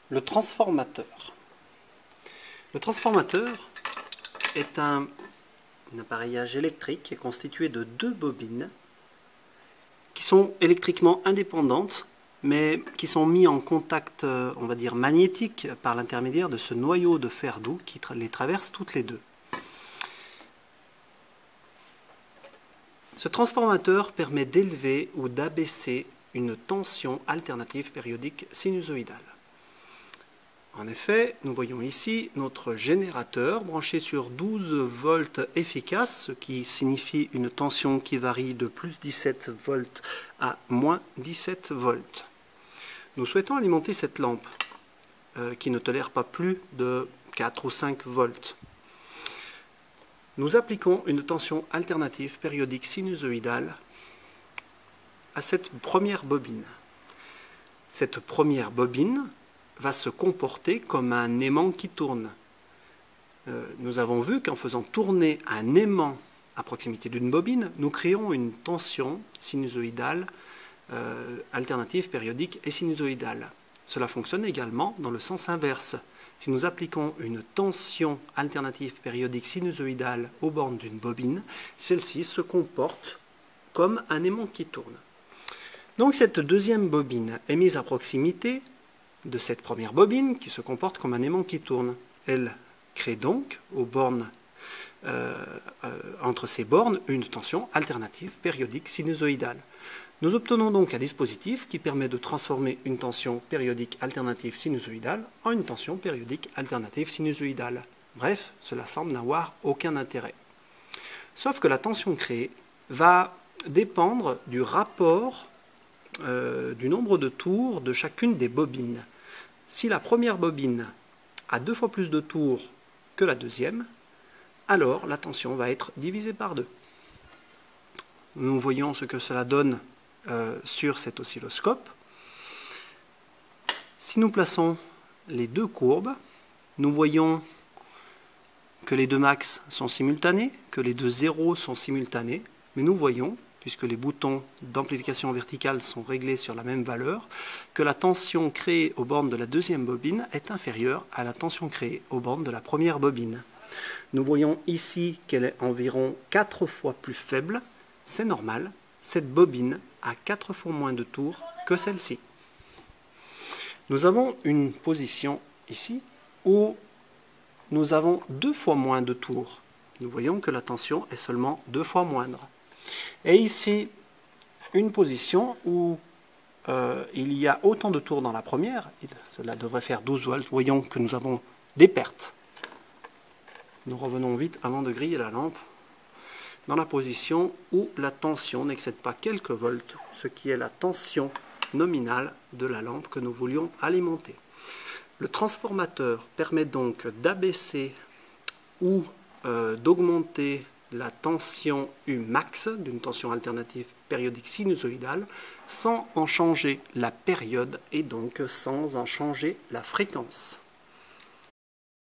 Le transformateur. Le transformateur est un appareillage électrique qui est constitué de deux bobines qui sont électriquement indépendantes, mais qui sont mis en contact, on va dire, magnétique par l'intermédiaire de ce noyau de fer doux qui les traverse toutes les deux. Ce transformateur permet d'élever ou d'abaisser une tension alternative périodique sinusoïdale. En effet, nous voyons ici notre générateur branché sur 12 volts efficaces, ce qui signifie une tension qui varie de plus 17 volts à moins 17 volts. Nous souhaitons alimenter cette lampe qui ne tolère pas plus de 4 ou 5 volts. Nous appliquons une tension alternative périodique sinusoïdale à cette première bobine. Cette première bobine va se comporter comme un aimant qui tourne. Nous avons vu qu'en faisant tourner un aimant à proximité d'une bobine, nous créons une tension sinusoïdale alternative périodique et sinusoïdale. Cela fonctionne également dans le sens inverse. Si nous appliquons une tension alternative périodique sinusoïdale aux bornes d'une bobine, celle-ci se comporte comme un aimant qui tourne. Donc cette deuxième bobine est mise à proximité de cette première bobine qui se comporte comme un aimant qui tourne. Elle crée donc aux bornes, entre ces bornes une tension alternative périodique sinusoïdale. Nous obtenons donc un dispositif qui permet de transformer une tension périodique alternative sinusoïdale en une tension périodique alternative sinusoïdale. Bref, cela semble n'avoir aucun intérêt. Sauf que la tension créée va dépendre du rapport du nombre de tours de chacune des bobines. Si la première bobine a 2 fois plus de tours que la deuxième, alors la tension va être divisée par 2. Nous voyons ce que cela donne sur cet oscilloscope. Si nous plaçons les deux courbes, nous voyons que les deux max sont simultanés, que les deux zéros sont simultanés, mais nous voyons, puisque les boutons d'amplification verticale sont réglés sur la même valeur, que la tension créée aux bornes de la deuxième bobine est inférieure à la tension créée aux bornes de la première bobine. Nous voyons ici qu'elle est environ 4 fois plus faible. C'est normal, cette bobine a 4 fois moins de tours que celle-ci. Nous avons une position ici où nous avons 2 fois moins de tours. Nous voyons que la tension est seulement 2 fois moindre. Et ici, une position où il y a autant de tours dans la première, cela devrait faire 12 volts, voyons que nous avons des pertes. Nous revenons vite avant de griller la lampe, dans la position où la tension n'excède pas quelques volts, ce qui est la tension nominale de la lampe que nous voulions alimenter. Le transformateur permet donc d'abaisser ou d'augmenter la tension U max d'une tension alternative périodique sinusoïdale sans en changer la période et donc sans en changer la fréquence.